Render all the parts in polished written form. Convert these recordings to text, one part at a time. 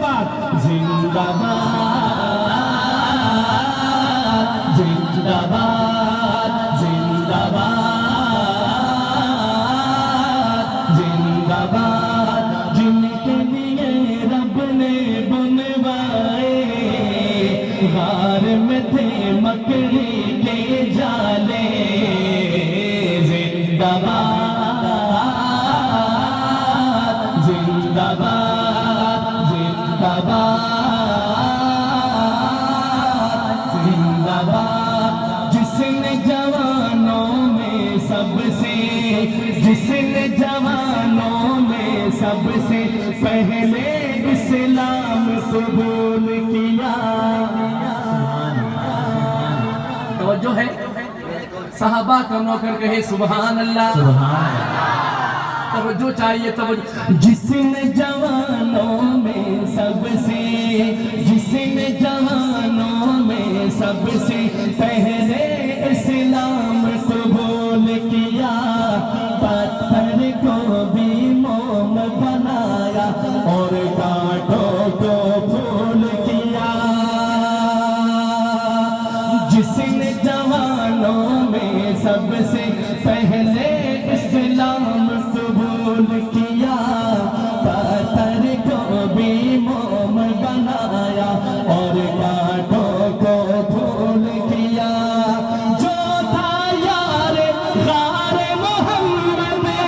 باد زندہ باد زندہ باد زندہ باد زندہ باد جن کے لیے رب نے بنوائے غار میں تھے مکڑی کے جالے زندہ باد زندہ باد زندہ باد زندہ باد جس نے جوانوں میں سب سے جس نے جوانوں میں سب سے پہلے اسلام قبول کیا توجہ ہے صحابہ کا نوکر کہے سبحان اللہ توجہ چاہیے توجہ جس نے جوانوں میں سب سے جس نے جوانوں میں سب سے پہلے اسلام قبول کیا پتھر کو بھی موم بنایا اور کانٹوں کو پھول کیا جس نے جوانوں میں سب سے پہلے اسلام قبول کیا پتھر کو بھی موم بنایا اور کانٹوں کو پھول کیا جو تھا یار غار محمد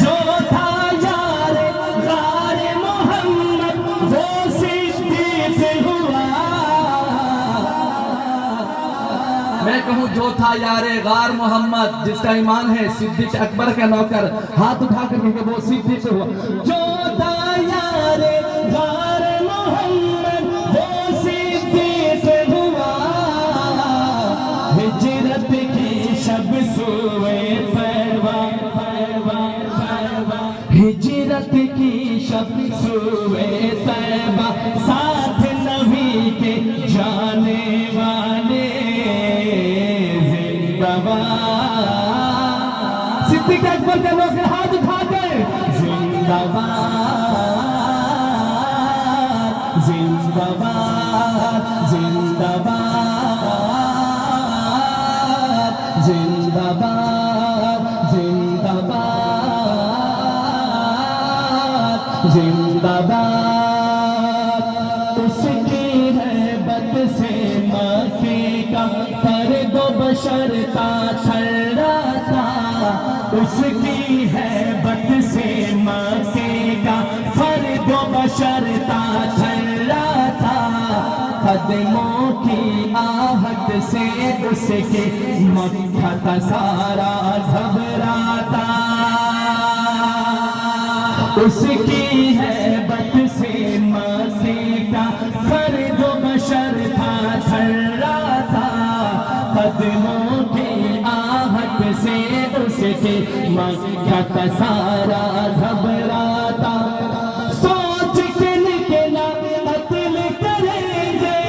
جو تھا یار غار محمد وہ صدیق ہوا میں کہوں جو تھا یار غار محمد جس کا ایمان ہے صدیق اکبر کا نوکر ہاتھ اٹھا کر کہے وہ صدیق ہوا جو تھا یار غار محمد وہ صدیق ہوا ہجرت کی شب سوئے پروان ہجرت کی شب سوئے طیبہ ساتھ نبی کے جانے والے زندہ باد صدیق اکبر کا نوکر ہاتھ اٹھا کر زندہ باد زندہ باد زندہ باد زندہ باد زندہ باد زندہ باد اس کی رحمت سے ماسی کا فرد و بشر کا چھڑا تھا اس کی ہیبت سے ماسی کا فرد و بشر کا چھڑا تھا قدموں کی آہٹ سے اس کے مکہ کا سارا گھبراتا اس کی ہیبت سے ماسی کا فرد و بشر تھا چھڑا تھا قدموں کی آہٹ سے اس کے مکہ کا سارا گھبراتا سوچ کے نکلا قتل کریں گے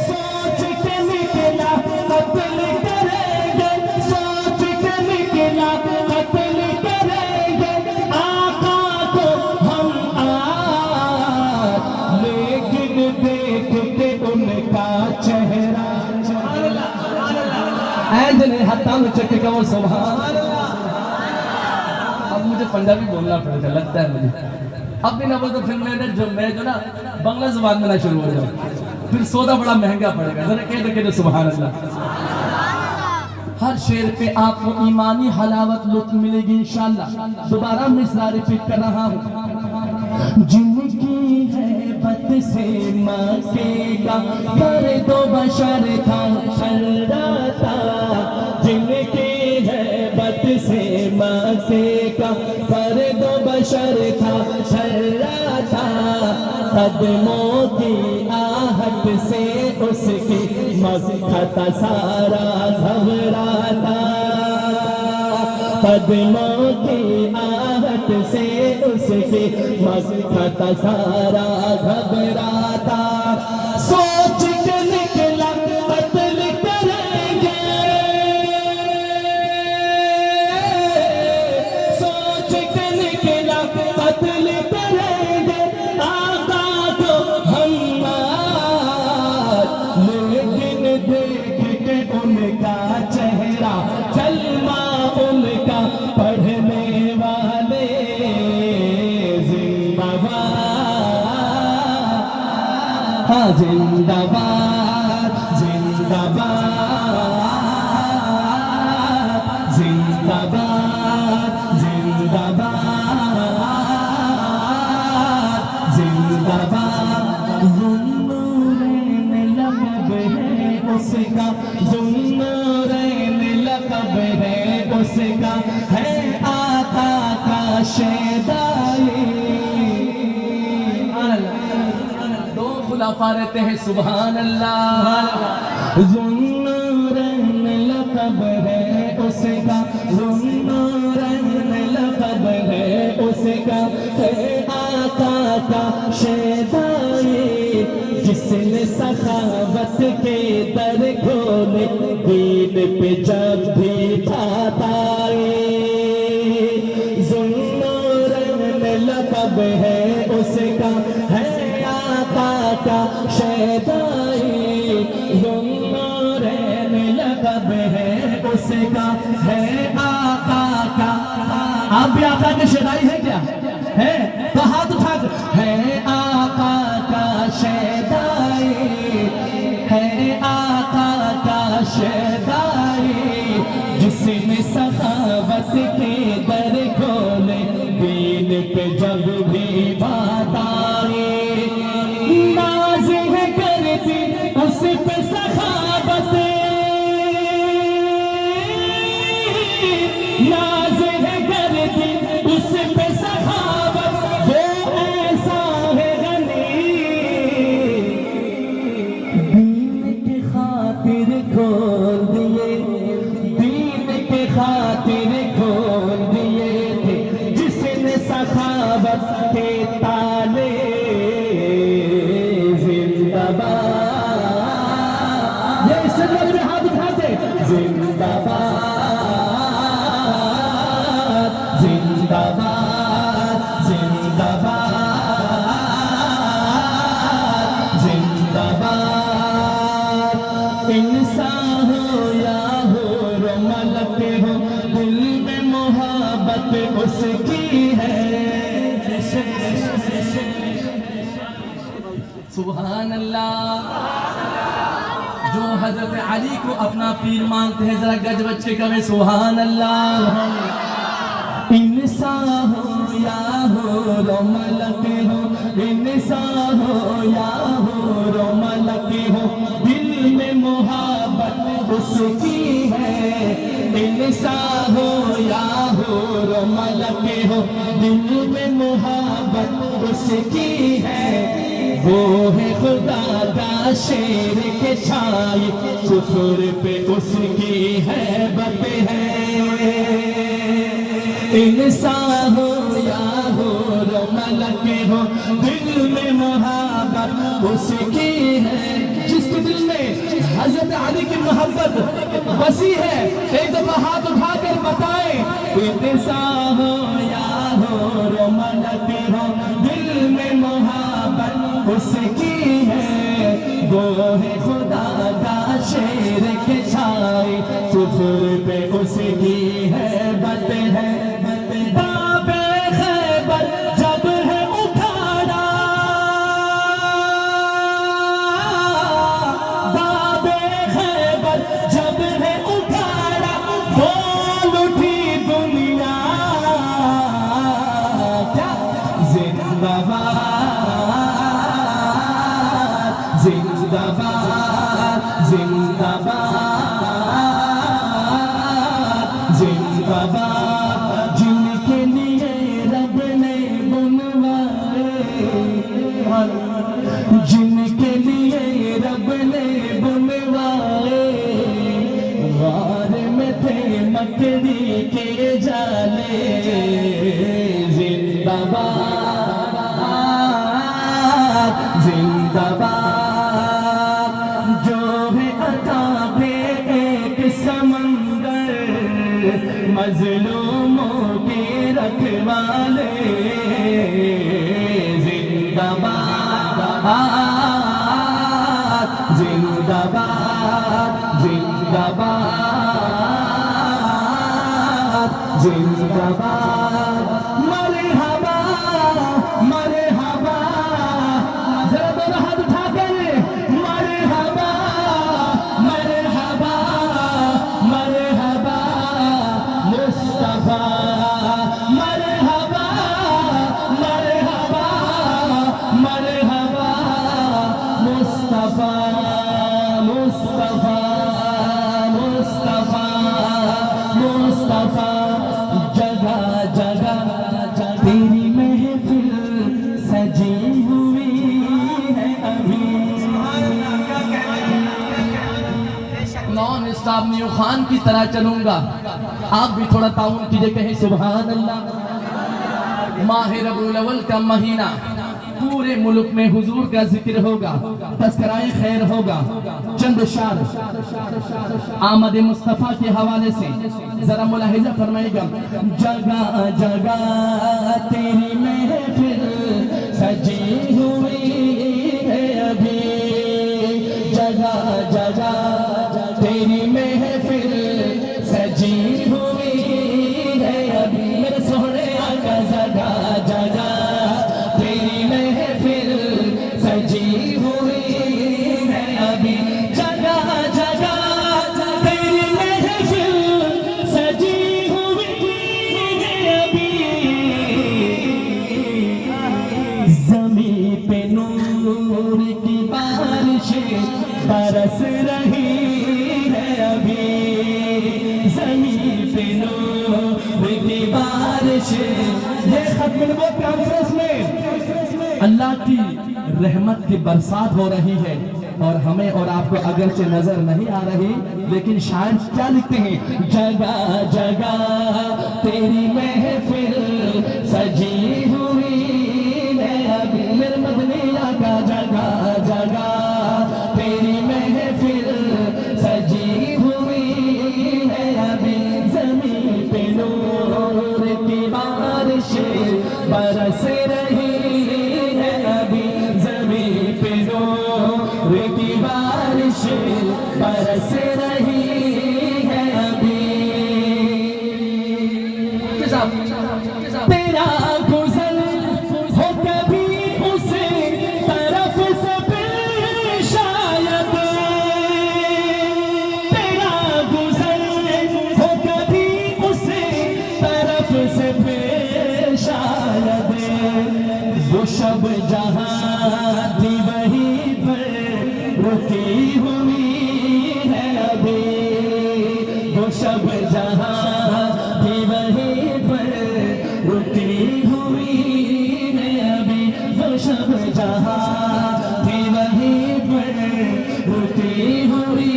سوچ کے نکلا قتل کریں گے سوچ کے نکلا قتل کریں گے آقا کو ہم آج لیکن دیکھ کے ان کا چہرہ اینڈ نے ہاتھوں چکے کا وہ سبحان اللہ اب مجھے پنجابی بولنا پڑے گا لگتا ہے مجھے اب بھی نہ بول تو پھر میں جو نا بنگلہ زبان میں نہ شروع ہو جاؤں پھر سودا بڑا مہنگا پڑے گا ذرا کہہ سبحان اللہ ہر شعر پہ آپ کو ایمانی حلاوت لطف ملے گی انشاءاللہ دوبارہ مصرع ریپیٹ کر رہا ہوں جن کی ہیبت سے مکے کا فرد و بشر تھا چھڑا تھا جن کی ہیبت سے مکے کا فرد و بشر تھا چھڑا تھا قدموں کی آہٹ سے اس کی مکہ کا سارا گھبراتا قدموں کی آہٹ سے اس کی مکہ کا سارا گھبراتا سوچ کے نکلا قتل کریں گے کے ان کا چہرہ کلمہ ان کا پڑھنے والے زندہ باد، ہاں زندہ باد زندہ باد زندہ باد زندہ باد زندہ باد۔ ذوالنورین لقب ہے اس کا، ذوالنورین لقب ہے اس کا، ہے آقا کا شیدائی۔ دو خلفاء رہتے ہیں سبحان اللہ۔ ذوالنورین لقب ہے اس کا، ذوالنورین لقب ہے اس کا، ہے آقا کا شیدائی، جس نے سخاوت کے در کھولے دین پہ جب بھی بات آئی۔ ذوالنورین لقب ہے اس کا، ہے آقا کا شیدائی، ذوالنورین لقب ہے اس کا، ہے آقا کا۔ آپ بھی آقا کے شیدائی ہے کیا؟ ہے تو ہاتھ اٹھا کر، ہے آقا کا شیدائی، ہے آقا کا شیدائی، جس نے سخاوت کے در کھولے دین پہ جب بھی بات آئی۔ ناز ہے کرتی اس پہ سخاوت، ناز ہے کرتی اس پہ سخاوت، وہ ایسا ہے غنی دین کی خاطر کھول دیے، دین کی خاطر کھول دیے تھے، جس نے سخاوت کے تالے زندہ باد۔ یہ اس سے لوگ میں ہاتھ اٹھاتے زندہ باد زندہ باد زندہ باد زندہ باد۔ انسان ہو یا حور و ملک ہو، دل میں محبت اس کی ہے۔ سبحان اللہ۔ جو حضرت علی کو اپنا پیر مانتے ہیں ذرا گج بچ کے کہیں سبحان اللہ۔ انسان ہو یا حور و ملک ہو، انسان ہو یا حور و ملک ہو، دل میں محبت اس کی ہے۔ انسان ہو یا حور و ملک ہو، دل میں محبت اس کی ہے۔ وہ ہے خدا کا شیر کے چھائی، کفر پہ اس کی ہیبت ہے۔ انسان ہو یا حور و ملک ہو، دل میں محبت اس کی ہے۔ جس کے دل میں حضرت علی کی محبت بسی ہے، ایک دفعہ ہاتھ اٹھا کر بتائیں۔ انسان ہو یا حور و ملک ہو، دل میں محبت اس کی ہے۔ وہ ہے خدا کا شیر کے چھائی، کفر پہ اس کی ہیبت ہے۔ باب خیبر جب ہے اکھاڑا، باب خیبر جب ہے اکھاڑا، بول اٹھی دنیا کیا زندہ باد زندہ باد زندہ باد زندہ باد۔ جن کے لیے رب نے بنوائے، جن کے لیے رب نے بنوائے، غار میں تھے مکڑی کے جالے زندہ باد زندہ باد۔ جو ہے عطا پہ ایک سمندر، مظلوموں کے رکھوالے زندہ باد زندہ باد زندہ زندہ باد زندہ باد مرحبا مرحبا ذرا دونوں ہاتھ اٹھا کر مرحبا مرحبا مرحبا مصطفیٰ مرحبا مرحبا مرحبا مصطفیٰ مصطفیٰ مصطفیٰ مصطفیٰ جگہ جگہ تیری محفل سجی ہوئی ہے ابھی نان اسٹاپ نیو خان کی طرح چلوں گا آپ بھی تھوڑا تعاون کیجئے کہیں سبحان اللہ ماہ ربیع الاول کا مہینہ پورے ملک میں حضور کا ذکر ہوگا تذکرہ خیر ہوگا چند اشعار آمد مصطفیٰ کے حوالے سے ذرا ملاحظہ فرمائے گا جگہ جگہ تیری محفل سجی ہوئی ہے ابھی جگہ جگہ تیری محفل سجی ہوئی ہے ابھی میرے سونے آقا جگہ جگہ تیری محفل سجی ہوئی ہے ابھی جگہ جگہ تیری محفل سجی ہوئی ہے ابھی زمین پہ نور کی بارشیں برس رہی ہے ابھی زمین پہ نور کی بارشیں یہ ختم نبوت کانفرنس میں اللہ کی رحمت کی برسات ہو رہی ہے اور ہمیں اور آپ کو اگرچہ نظر نہیں آ رہی لیکن شاعر کیا لکھتے ہیں جگہ جگہ تیری محفل سجی ہوئی ہے ابھی میرے مدنی آقا جگہ جگہ تیری محفل سجی ہوئی ہے ابھی زمین پہ نور کی بارشیں برس رہی ہے ابھی زمین پہ نور کی بارشیں برس رہی ہے ابھی تیرا گزر ہو کبھی اس طرف سے پھر شاید تیرا گزر ہو کبھی اس طرف سے پھر شاید وہ شب جہاں تھی وہیں پر رکی ہوئی ہے ابھی وہ شب جہاں تھی وہیں پر رکی ہوئی ہے ابھی وہ شب جہاں تھی وہیں پر رکی ہوئی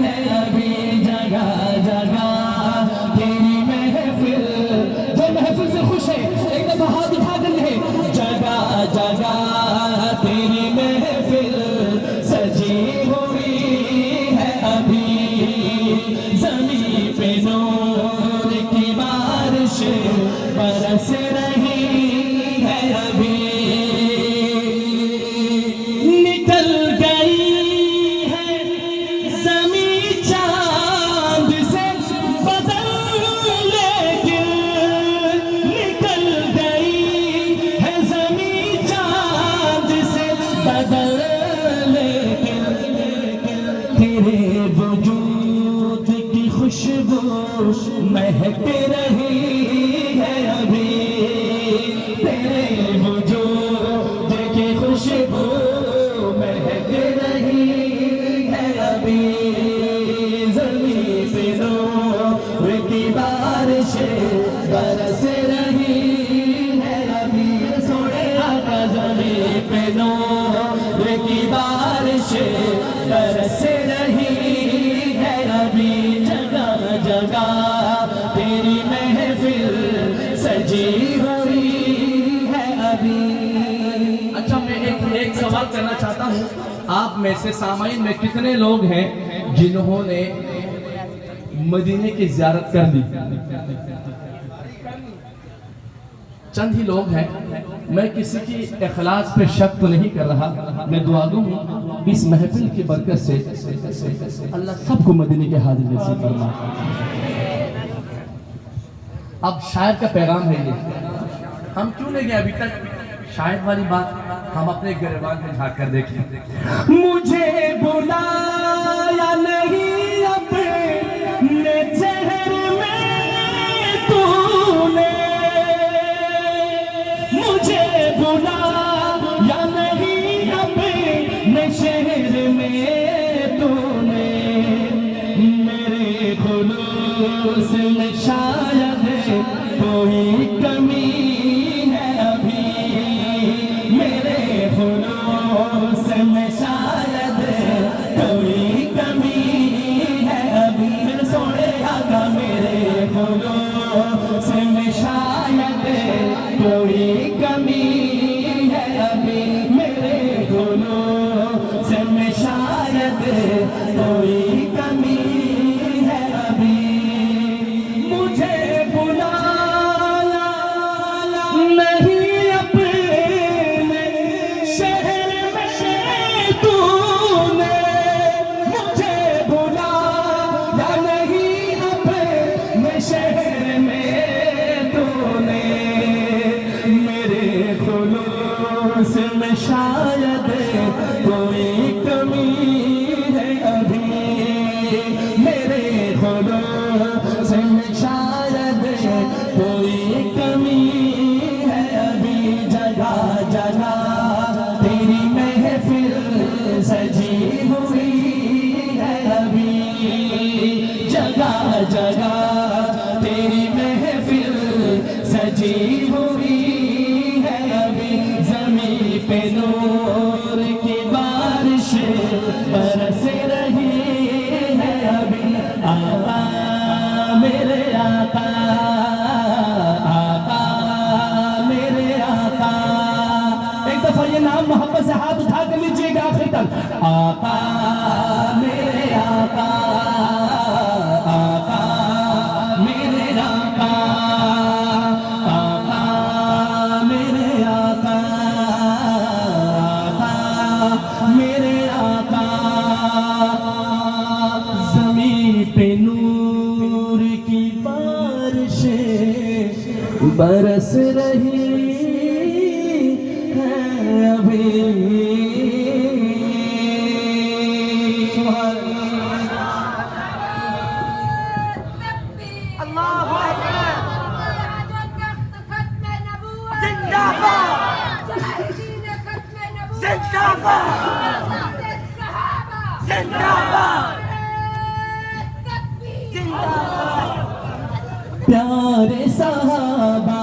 ہے ابھی جگہ جگہ تیری محفل جو محفل سے خوش ہے ایک دفعہ ہاتھ اٹھا کر لے جگہ جگہ تیری محفل سجی ہوئی ہے ابھی زمین پہ نور کی بارش برس رہی ہے ابھی نکل گئی ہے زمین چاند سے بدل لیکن نکل گئی ہے زمین چاند سے بدل لیکن تیرے وجود کی خوشبو مہک رہی ہے ابھی تیرے وجود کی خوشبو مہک رہی ہے ابھی زمین پہ نور کی بارشیں برس رہی ہے ابھی سونے آقا زمین پہ نور کی بارشیں برس رہی ہے ابھی جگہ جگہ تیری محفل سجی ہوئی ہے ابھی اچھا میں ایک سوال کرنا چاہتا ہوں آپ میں سے سامعین میں کتنے لوگ ہیں جنہوں نے مدینے کی زیارت کر لی چند ہی لوگ ہیں. میں کسی کی اخلاص پہ شک تو نہیں کر رہا. میں دعا گو ہوں اس محفل کی برکت سے اللہ سب کو مدینے کے حاضر نصیب فرمائے. اب شاعر کا پیغام ہے یہ. ہم کیوں نہیں گئے ابھی تک شاعر والی بات؟ ہم اپنے گریبان میں جھانک کر دیکھیں. مجھے بلایا نہیں اپنے شہر میں تو نے, مجھے بلایا نہیں اپنے شہر میں تو نے, میرے خلوص میں شاید کوئی کمی ہے ابھی, میرے خلوص میں شاید کوئی کمی ہے ابھی, میرے سونے آقا میرے خلوص میں شاید کوئی کمی ہے ابھی, میرے خلوص میں شاید کوئی کمی ہے ابھی. مجھے بلایا نہیں اپنے شہر میں تو نے, مجھے بلایا نہیں اپنے شہر میں تو نے, میرے خلوص میں شاید کوئی کمی ہے ابھی, میرے خلوص میں شاید کوئی کمی ہے ابھی. جگہ جگہ تیری محفل سجی ہوئی ہے ابھی, جگہ جگہ تیری محفل سجی ہوئی ہے ابھی, زمین پہ نور کی بارش برس رہی ہے ابھی. آقا میرے آقا, آقا میرے آقا, ایک دفعہ یہ نام محبت سے ہاتھ اٹھا کر لیجیے گا آخر تک. آقا میرے آقا, آقا میرے آقا, آقا میرے آقا, آقا میرے آقا. زمین پہ نور کی بارشیں برس رہی ہے ابھی. پیارے صحابہ